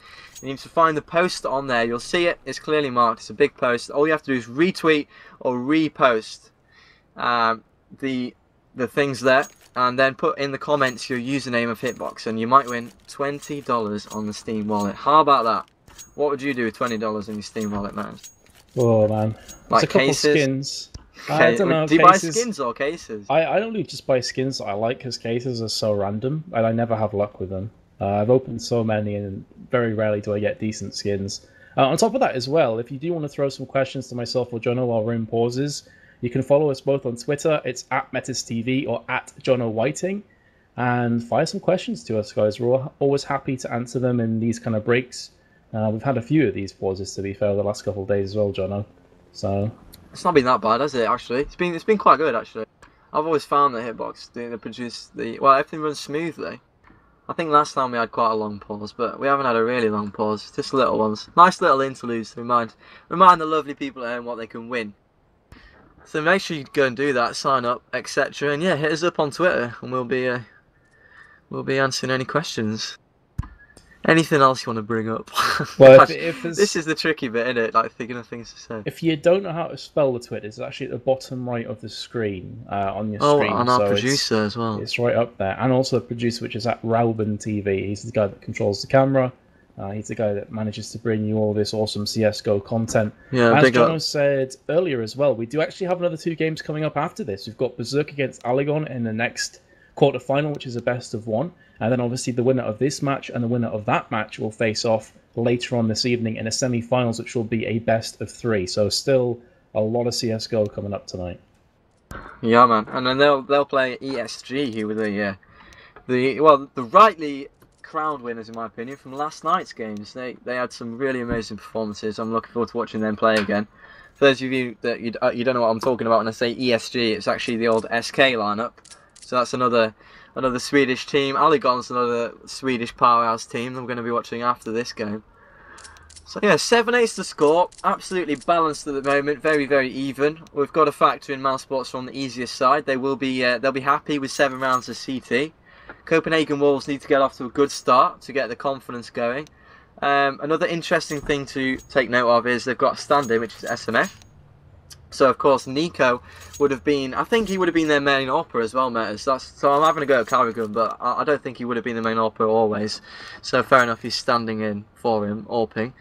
You need to find the post on there. You'll see it. It's clearly marked. It's a big post. All you have to do is retweet or repost the things there, and then put in the comments your username of Hitbox, and you might win $20 on the Steam wallet. How about that? What would you do with $20 in your Steam wallet, man? Oh man, like a couple cases? Skins. I don't know. Do you buy skins or cases? I don't really just buy skins that I like, because cases are so random, and I never have luck with them. I've opened so many, and very rarely do I get decent skins. On top of that as well, if you do want to throw some questions to myself or Jono while we're in pauses, you can follow us both on Twitter. It's @MetisTV or @JonoWhiting. And fire some questions to us, guys. We're always happy to answer them in these kind of breaks. We've had a few of these pauses, to be fair, the last couple of days as well, Jono. So it's not been that bad, has it? Actually, it's been quite good. Actually, I've always found that Hitbox they produce everything runs smoothly. I think last time we had quite a long pause, but we haven't had a really long pause. Just little ones, nice little interludes to remind the lovely people at home what they can win. So make sure you go and do that, sign up, etc. And yeah, hit us up on Twitter, and we'll be answering any questions. Anything else you want to bring up? Well, Gosh, if this is the tricky bit, isn't it? Like thinking of things to say. if you don't know how to spell the Twitter, it's actually at the bottom right of the screen on your Oh, stream. and our So producer as well. it's right up there, and also the producer, which is at Rauben TV. He's the guy that controls the camera. He's the guy that manages to bring you all this awesome CS:GO content. Yeah, As big up. Jono said earlier as well, we do actually have another 2 games coming up after this. We've got Berserk against Aligon in the next quarterfinal, which is a best of 1. And then obviously the winner of this match and the winner of that match will face off later on this evening in a semi-finals, which will be a best of 3. So still a lot of CS:GO coming up tonight. Yeah, man. And then they'll play ESG, who were the rightly crowned winners in my opinion from last night's games. They had some really amazing performances. I'm looking forward to watching them play again. For those of you that you don't know what I'm talking about when I say ESG, it's actually the old SK lineup. So that's another Swedish team. Aligon's another Swedish powerhouse team that we're going to be watching after this game. So yeah, 7-8's the score. Absolutely balanced at the moment. Very, very even. We've got to factor in Mousesports on the easiest side. They'll be happy with 7 rounds of CT. Copenhagen Wolves need to get off to a good start to get the confidence going. Another interesting thing to take note of is they've got a stand-in, which is SMF. So of course Nico would have been, I think he would have been their main AWPer as well, Metas. So I'm having a go at Carrigan, but I don't think he would have been the main AWPer always. So fair enough, he's standing in for him, AWPing.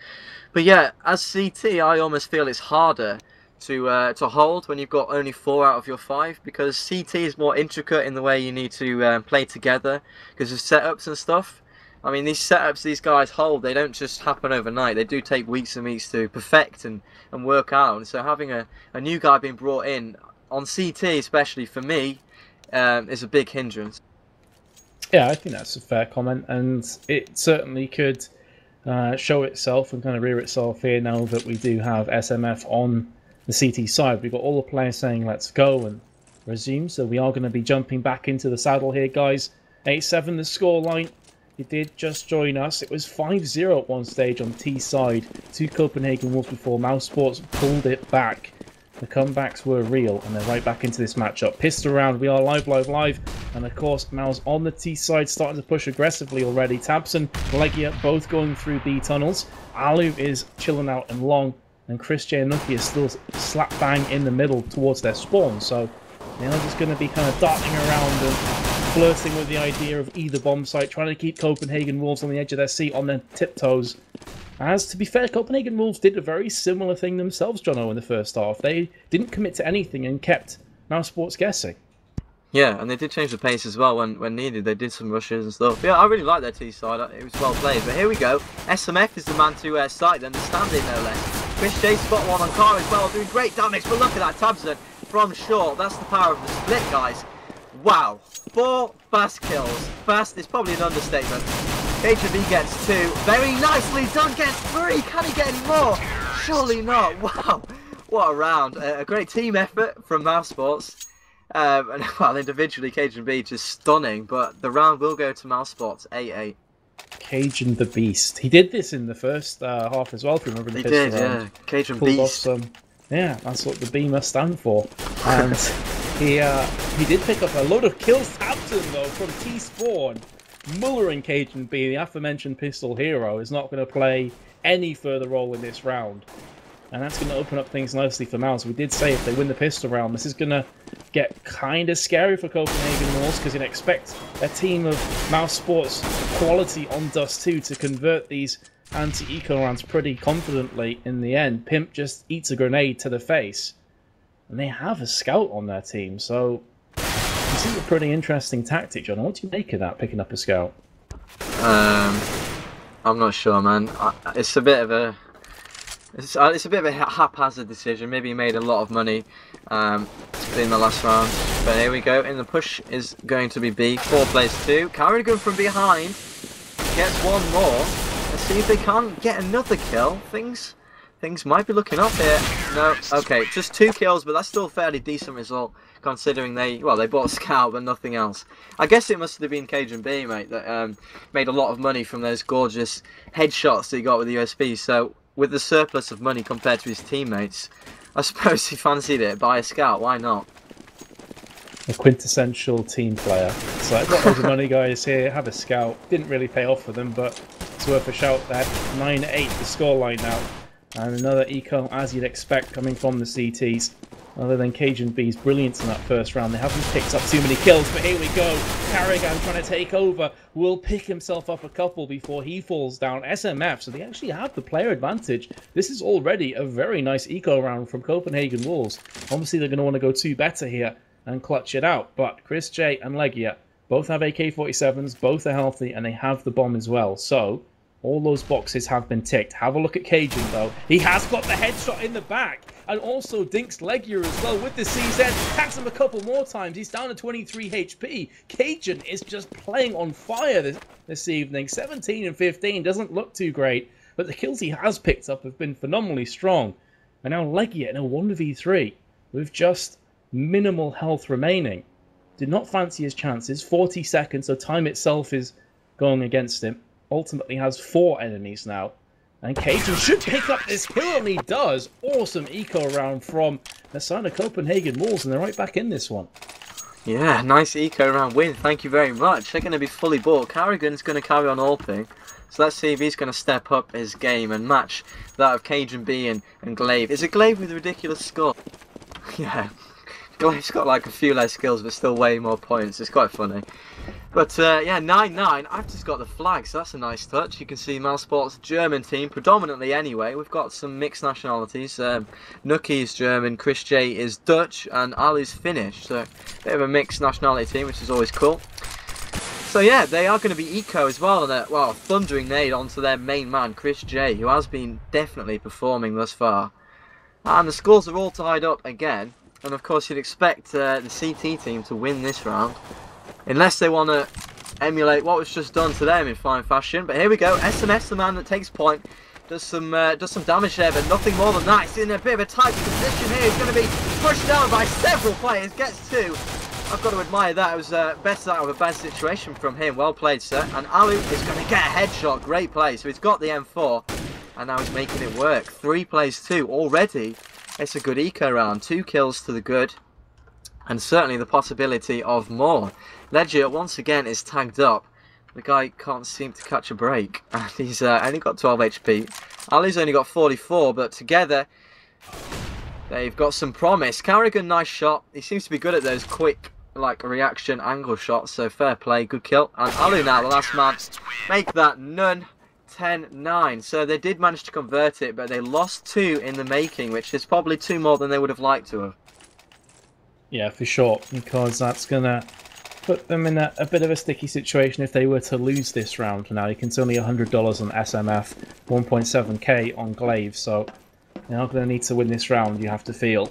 But yeah, as CT, I almost feel it's harder to hold when you've got only 4 out of your 5, because CT is more intricate in the way you need to play together because of setups and stuff. I mean, these setups these guys hold, they don't just happen overnight. They do take weeks and weeks to perfect and work out. And so having a new guy being brought in, on CT especially for me, is a big hindrance. Yeah, I think that's a fair comment, and it certainly could show itself and kind of rear itself here now that we do have SMF on the CT side. We've got all the players saying let's go and resume, so we are going to be jumping back into the saddle here, guys. 8-7 the scoreline. You did just join us. It was 5-0 at one stage on T side to Copenhagen Wolves before Mousesports pulled it back. The comebacks were real, and they're right back into this matchup. Pissed around, we are live, and of course, Mouse on the T side starting to push aggressively already. Tabson, Legia, both going through B tunnels. Alu is chilling out in long, and Chris J and Nuki is still slap bang in the middle towards their spawn. So they're just going to be kind of darting around and flirting with the idea of either bomb site, trying to keep Copenhagen Wolves on the edge of their seat on their tiptoes. As, to be fair, Copenhagen Wolves did a very similar thing themselves, Jono, in the first half. They didn't commit to anything and kept Mousesports guessing. Yeah, and they did change the pace as well when needed. They did some rushes and stuff. Yeah, I really like their T side. It was well played. But here we go. SMF is the man to sight then, the stand-in no less. Chris J spot one on Car as well, doing great damage. But look at that, Tabson from short. That's the power of the split, guys. Wow. 4 fast kills. Fast is probably an understatement. HB gets 2. Very nicely done. Gets 3. Can he get any more? Surely not. Wow. What a round. A great team effort from Mousesports. And well, individually, Cajun B just stunning. But the round will go to Mousesports. 8-8. Cajun the Beast. He did this in the first half as well, if you remember the He did, yeah. Cajun Beast. Yeah, that's what the B must stand for. And he did pick up a load of kills. Tabton, though, from T-Spawn. Muller and Cajun B, the aforementioned pistol hero, is not going to play any further role in this round. And that's going to open up things nicely for Mouse. We did say if they win the pistol round, this is going to get kind of scary for Copenhagen Wolves, because you'd expect a team of Mousesports quality on Dust 2 to convert these anti-eco rounds pretty confidently in the end. Pimp just eats a grenade to the face. And they have a scout on their team, so this is a pretty interesting tactic, John. What do you make of that, picking up a scout? I'm not sure, man. It's a bit of a haphazard decision. Maybe he made a lot of money in the last round. But here we go. And the push is going to be B. 4 plays 2. Carrigan from behind gets 1 more. Let's see if they can get another kill. Things might be looking up here. No, okay, just 2 kills, but that's still a fairly decent result considering they bought a scout but nothing else. I guess it must have been Cajun B, mate, that made a lot of money from those gorgeous headshots that he got with the USB. So with the surplus of money compared to his teammates, I suppose he fancied it. Buy a scout, why not? A quintessential team player. So I've got loads of money, guys, here. Have a scout. Didn't really pay off for them, but it's worth a shout there. 9-8 the scoreline now. And another eco, as you'd expect, coming from the CTs. Other than Cajun B's brilliance in that first round. They haven't picked up too many kills, but here we go. Carrigan trying to take over. Will pick himself up a couple before he falls down. SMF, so they actually have the player advantage. This is already a very nice eco round from Copenhagen Wolves. Obviously, they're going to want to go 2 better here and clutch it out. But Chris J and Legia both have AK-47s, both are healthy, and they have the bomb as well. So all those boxes have been ticked. Have a look at Cajun, though. He has got the headshot in the back. And also dinks Legia as well with the CZ. Tags him a couple more times. He's down to 23 HP. Cajun is just playing on fire this evening. 17 and 15 doesn't look too great. But the kills he has picked up have been phenomenally strong. And now Legia in a 1v3 with just minimal health remaining. Did not fancy his chances. 40 seconds, so time itself is going against him. Ultimately has 4 enemies now. And Cajun should pick up this kill, and he does. Awesome eco round from the side of Copenhagen Wolves, and they're right back in this one. Yeah, nice eco round win. Thank you very much. They're going to be fully bought. Carrigan's going to carry on AWPing. So let's see if he's going to step up his game and match that of Cajun B and Glaive. Is it Glaive with a ridiculous score? Yeah. Glaive's got like a few less skills, but still way more points. It's quite funny. But yeah, 9-9. I've just got the flag, so that's a nice touch. You can see Mousesports German team, predominantly anyway. We've got some mixed nationalities. Nuki is German, Chris J is Dutch, and Ali's Finnish. So a bit of a mixed nationality team, which is always cool. So yeah, they are going to be eco as well, and a thundering nade onto their main man, Chris J, who has been definitely performing thus far. And the scores are all tied up again. And of course, you'd expect the CT team to win this round. Unless they want to emulate what was just done to them in fine fashion. But here we go. SMS, the man that takes point, does some damage there, but nothing more than that. He's in a bit of a tight position here. He's going to be pushed down by several players. Gets 2. I've got to admire that. It was best out of a bad situation from him. Well played, sir. And Alu is going to get a headshot. Great play. So he's got the M4, and now he's making it work. 3 plays 2 already. It's a good eco round. 2 kills to the good. And certainly the possibility of more. Legia once again is tagged up. The guy can't seem to catch a break. And he's only got 12 HP. Ali's only got 44, but together they've got some promise. Carrigan, nice shot. He seems to be good at those quick reaction angle shots, so fair play, good kill. And Alu now, the last man, make that none. 10-9. So they did manage to convert it, but they lost 2 in the making, which is probably 2 more than they would have liked to have. Yeah, for sure, because that's going to put them in a bit of a sticky situation if they were to lose this round. Now, you can see only $100 on SMF, 1.7k on Glaive, so they're not going to need to win this round, you have to feel.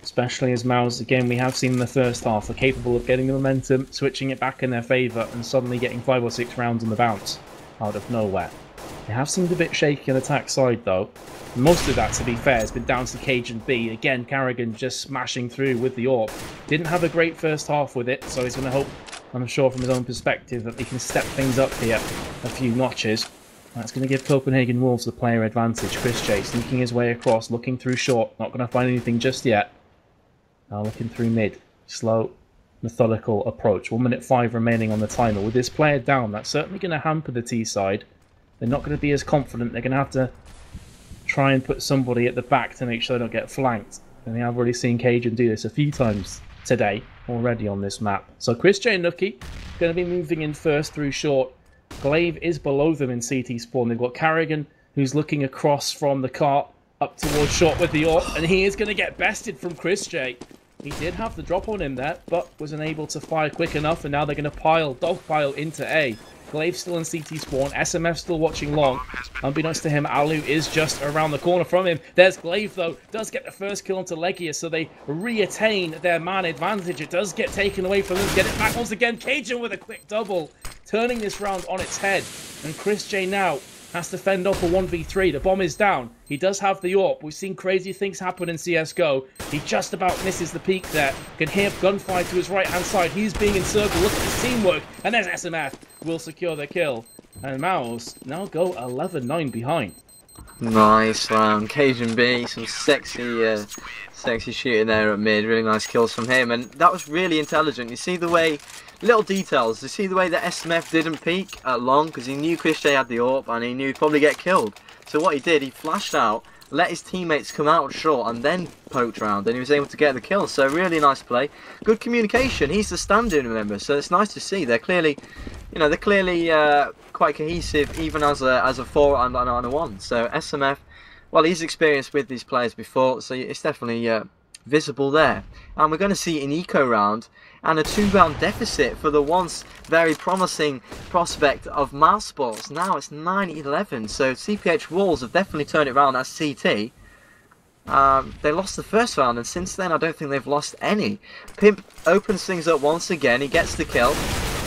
Especially as Mouse, again, we have seen in the first half, are capable of getting the momentum, switching it back in their favour, and suddenly getting 5 or 6 rounds on the bounce out of nowhere. They have seemed a bit shaky on the attack side, though. Most of that, to be fair, has been down to Cajun B. Again, Carrigan just smashing through with the AWP. Didn't have a great first half with it, so he's going to hope, I'm sure from his own perspective, that he can step things up here a few notches. That's going to give Copenhagen Wolves the player advantage. Chris J sneaking his way across, looking through short. Not going to find anything just yet. Now looking through mid. Slow, methodical approach. 1 minute 5 remaining on the timer. With this player down, that's certainly going to hamper the T side. They're not going to be as confident. They're going to have to try and put somebody at the back to make sure they don't get flanked. And I've already seen Cajun do this a few times today already on this map. So Chris J and Nuki going to be moving in first through short. Glaive is below them in CT spawn. They've got Carrigan, who's looking across from the cart up towards short with the AWP, and he is going to get bested from Chris J. He did have the drop on him there, but was unable to fire quick enough, and now they're going to dogpile into A. Glaive still in CT spawn, SMF still watching long. Unbeknownst to him, Alu is just around the corner from him. There's Glaive though, does get the first kill onto Legia, so they reattain their man advantage. It does get taken away from them, get it back once again. Cajun with a quick double, turning this round on its head. And Chris J now has to fend off a 1v3. The bomb is down. He does have the AWP. We've seen crazy things happen in CSGO. He just about misses the peak there. Can hear gunfire to his right-hand side. He's being encircled. Look at his teamwork. And there's SMF. Will secure the kill. And Mouse now go 11-9 behind. Nice round. Cajun B, some sexy shooting there at mid. Really nice kills from him, and that was really intelligent. You see the way, little details. You see the way that SMF didn't peek at long because he knew Chris J had the AWP and he knew he'd probably get killed. So what he did, he flashed out, let his teammates come out short, and then poked round, and he was able to get the kill. So really nice play. Good communication. He's the stand-in, remember. So it's nice to see. They're clearly, quite cohesive, even as a 4 and a 1. So SMF, well, he's experienced with these players before, so it's definitely visible there. And we're going to see an eco round and a 2-round deficit for the once very promising prospect of Mousesports. Now it's 9-11, so CPH Wolves have definitely turned it around. That's CT. They lost the first round, and since then I don't think they've lost any. Pimp opens things up once again. He gets the kill.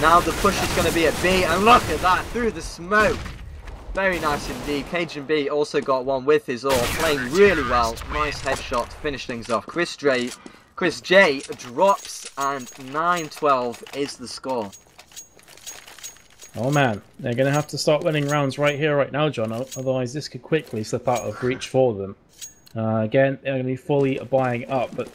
Now the push is going to be at B, and look at that, through the smoke. Very nice indeed. Cajun B also got one with his AWP, playing really well. Nice headshot to finish things off. Chris J drops, and 9-12 is the score. Oh man, they're going to have to start winning rounds right here, right now, John. Otherwise this could quickly slip out of reach for them. Again, they're going to be fully buying up, but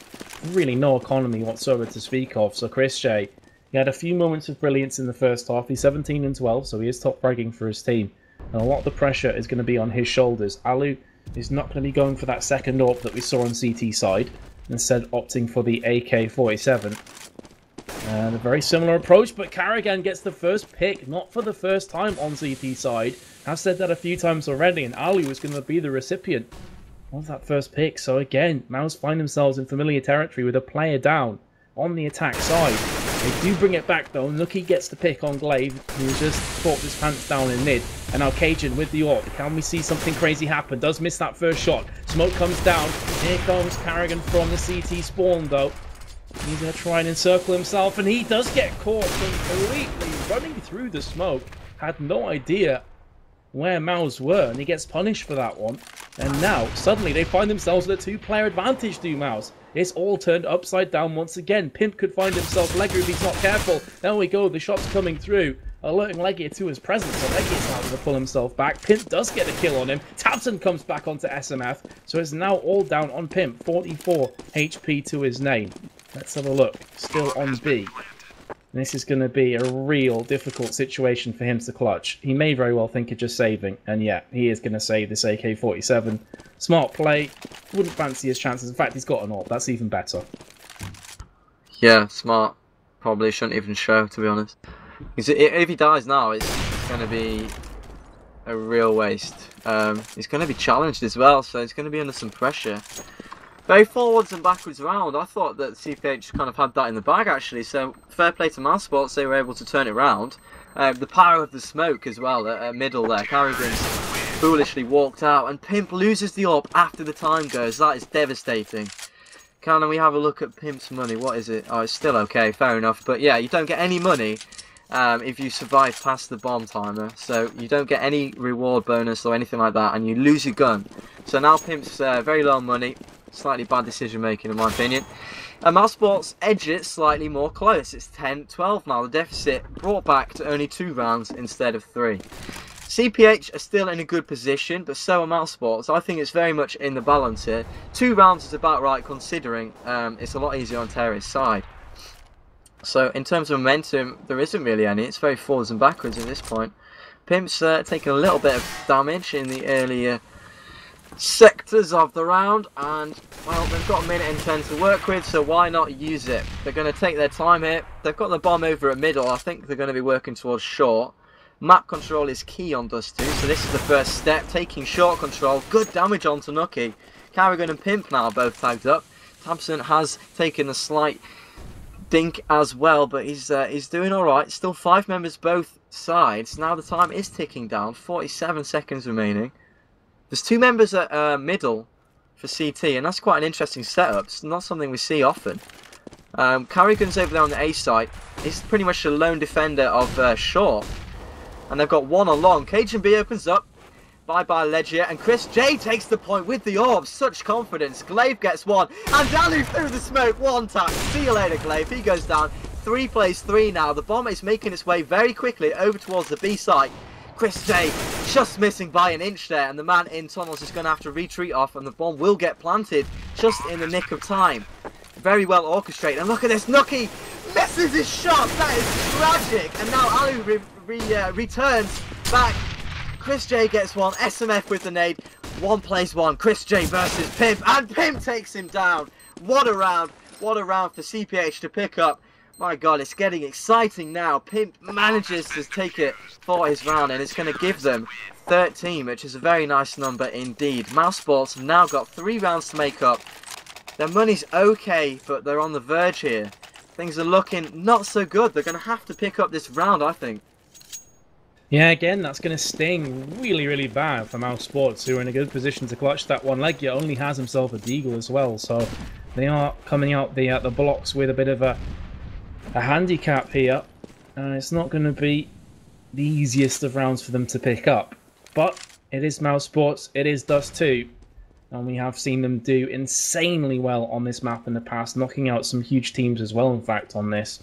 really no economy whatsoever to speak of. So Chris J, he had a few moments of brilliance in the first half. He's 17-12, so he is top fragging for his team. And a lot of the pressure is going to be on his shoulders. Alu is not going to be going for that second AWP that we saw on CT side, instead opting for the AK-47. And a very similar approach, but Carrigan gets the first pick, not for the first time on CT side. I've said that a few times already, and Alu was going to be the recipient of that first pick. So again, Mouse find themselves in familiar territory with a player down on the attack side. They do bring it back though. Nookie gets the pick on Glaive, who just caught his pants down in mid. And now Cajun with the AWP. Can we see something crazy happen? Does miss that first shot. Smoke comes down. Here comes Carrigan from the CT spawn though. He's going to try and encircle himself, and he does get caught completely running through the smoke. Had no idea where Mouse were, and he gets punished for that one. And now, suddenly, they find themselves with a 2-player advantage, do Mouse. It's all turned upside down once again. Pimp could find himself Leggy if he's not careful. There we go, the shot's coming through, alerting Leggy to his presence, so Leggy's able to pull himself back. Pimp does get a kill on him. Tabson comes back onto SMF, so it's now all down on Pimp. 44 HP to his name. Let's have a look. Still on B. This is going to be a real difficult situation for him to clutch. He may very well think of just saving, and yeah, he is going to save this AK-47. Smart play. Wouldn't fancy his chances. In fact, he's got an AWP. That's even better. Yeah, smart. Probably shouldn't even show, to be honest. If he dies now, it's going to be a real waste. He's going to be challenged as well, so he's going to be under some pressure. Very forwards and backwards round. I thought that CPH kind of had that in the bag actually, so fair play to Mousesports, they were able to turn it round. The power of the smoke as well at middle there. Carrigan's foolishly walked out, and Pimp loses the AWP after the time goes. That is devastating. Can we have a look at Pimp's money? What is it? Oh, it's still okay, fair enough. But yeah, you don't get any money if you survive past the bomb timer. So you don't get any reward bonus or anything like that, and you lose your gun. So now Pimp's very low money. Slightly bad decision making in my opinion. And Mousesports edge it slightly more close. It's 10-12 now. The deficit brought back to only 2 rounds instead of 3. CPH are still in a good position, but so are Mousesports. I think it's very much in the balance here. 2 rounds is about right considering it's a lot easier on Terry's side. So in terms of momentum, there isn't really any. It's very forwards and backwards at this point. Pimp's taking a little bit of damage in the earlier sectors of the round, and well, they've got 1:10 to work with, so why not use it? They're going to take their time here. They've got the bomb over at middle. I think they're going to be working towards short. Map control is key on Dust 2, so this is the first step, taking short control. Good damage onto Nookie. Carrigan and Pimp now both tagged up. Tabson has taken a slight dink as well, but he's doing alright. Still 5 members both sides. Now the time is ticking down, 47 seconds remaining. There's 2 members at middle for CT, and that's quite an interesting setup. It's not something we see often. Carrigan's over there on the A site. He's pretty much the lone defender of short. And they've got one on long. Cajun B opens up. Bye-bye Legia. And Chris J takes the point with the AWP. Such confidence. Glaive gets one. And Dalu through the smoke. One tap. See you later, Glaive. He goes down. 3 plays 3 now. The bomb is making its way very quickly over towards the B site. Chris J just missing by an inch there, and the man in tunnels is going to have to retreat off, and the bomb will get planted just in the nick of time. Very well orchestrated, and look at this, Nucky misses his shot. That is tragic, and now Alu returns back. Chris J gets one, SMF with the nade. 1 plays 1, Chris J versus Pimp, and Pimp takes him down. What a round for CPH to pick up. My God, it's getting exciting now. Pimp manages to take it for his round, and it's going to give them 13, which is a very nice number indeed. Mousesports have now got 3 rounds to make up. Their money's okay, but they're on the verge here. Things are looking not so good. They're going to have to pick up this round, I think. Yeah, again, that's going to sting really, really bad for Mousesports, who are in a good position to clutch that one. Legia only has himself a deagle as well, so they are coming out the blocks with a bit of a handicap here. It's not going to be the easiest of rounds for them to pick up, but it is Mousesports, it is Dust 2, and we have seen them do insanely well on this map in the past, knocking out some huge teams as well, in fact, on this.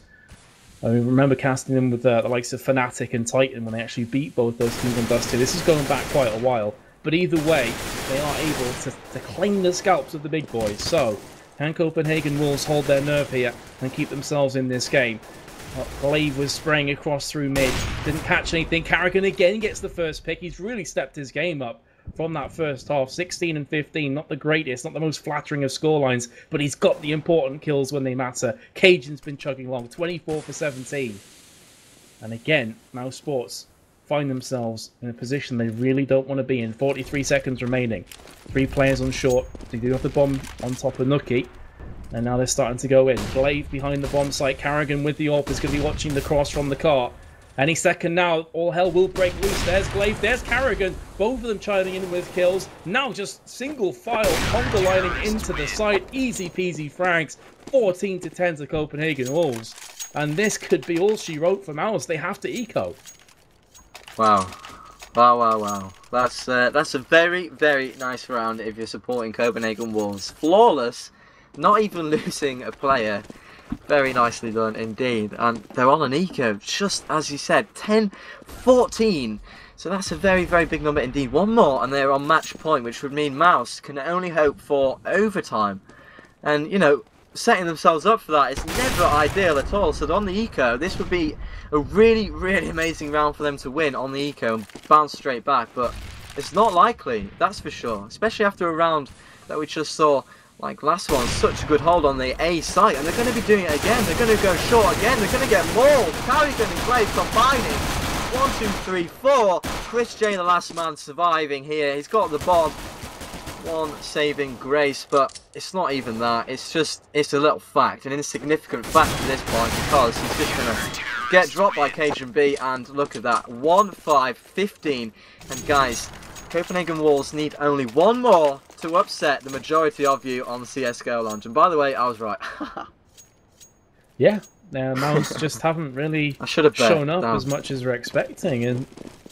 I remember casting them with the likes of Fnatic and Titan when they actually beat both those teams on Dust 2. This is going back quite a while, but either way, they are able to claim the scalps of the big boys. So, can Copenhagen Wolves hold their nerve here and keep themselves in this game? Glaive was spraying across through mid, didn't catch anything. Carrigan again gets the first pick. He's really stepped his game up from that first half. 16 and 15, not the greatest, not the most flattering of scorelines, but he's got the important kills when they matter. Cajun's been chugging along, 24 for 17. And again, Mousesports find themselves in a position they really don't want to be in. 43 seconds remaining. 3 players on short. They do have the bomb on top of Nucky. And now they're starting to go in. Glaive behind the bomb site. Carrigan with the AWP is going to be watching the cross from the cart. Any second now, all hell will break loose. There's Glaive, there's Carrigan. Both of them chiming in with kills. Now just single file conga lining into the site. Easy peasy frags. 14 to 10 to Copenhagen Wolves. And this could be all she wrote for Mouse. They have to eco. Wow. Wow. That's a very, very nice round if you're supporting Copenhagen Wolves. Flawless, not even losing a player. Very nicely done indeed. And they're on an eco, just as you said, 10-14. So that's a very, very big number indeed. One more and they're on match point, which would mean Mouse can only hope for overtime. And, you know, setting themselves up for that is never ideal at all. So on the eco, this would be a really, really amazing round for them to win on the eco and bounce straight back. But it's not likely, that's for sure. Especially after a round that we just saw like last one. Such a good hold on the A site. And they're going to be doing it again. They're going to go short again. They're going to get mauled. Carrigan and Glaive combining. 1, 2, 3, 4. Chris J, the last man, surviving here. He's got the bomb. One saving grace, but it's not even that. It's a little fact, an insignificant fact at this point, because he's just going to get dropped by Cajun B, and look at that, 1-5-15. And guys, Copenhagen Wolves need only one more to upset the majority of you on the CSGO launch. And by the way, I was right. Yeah, Mouse just haven't really shown up as much as we're expecting, and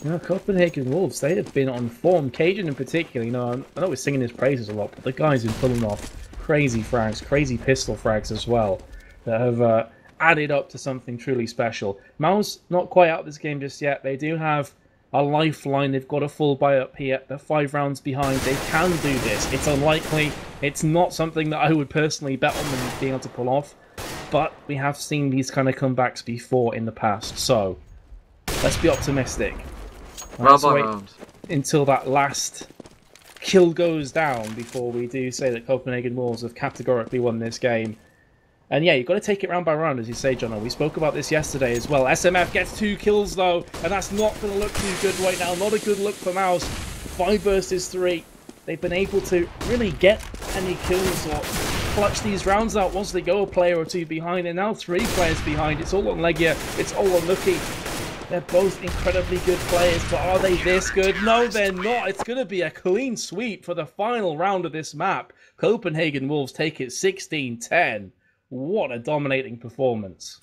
you know, Copenhagen Wolves, they have been on form. Cajun in particular, you know, I know we're singing his praises a lot, but the guy's been pulling off crazy frags, crazy pistol frags as well, that have added up to something truly special. Mouse, not quite out of this game just yet. They do have a lifeline. They've got a full buy up here. They're 5 rounds behind. They can do this. It's unlikely. It's not something that I would personally bet on them being able to pull off, but we have seen these kind of comebacks before in the past, so let's be optimistic. Let's wait until that last kill goes down before we do say that Copenhagen Wolves have categorically won this game. And yeah, you've got to take it round by round, as you say, Jono. We spoke about this yesterday as well. SMF gets 2 kills, though, and that's not going to look too good right now. Not a good look for Mouse. 5 versus 3. They've been able to really get any kills or clutch these rounds out once they go a player or 2 behind, and now 3 players behind. It's all on Legia. It's all on Nucky. They're both incredibly good players, but are they this good? No, they're not. It's going to be a clean sweep for the final round of this map. Copenhagen Wolves take it 16-10. What a dominating performance.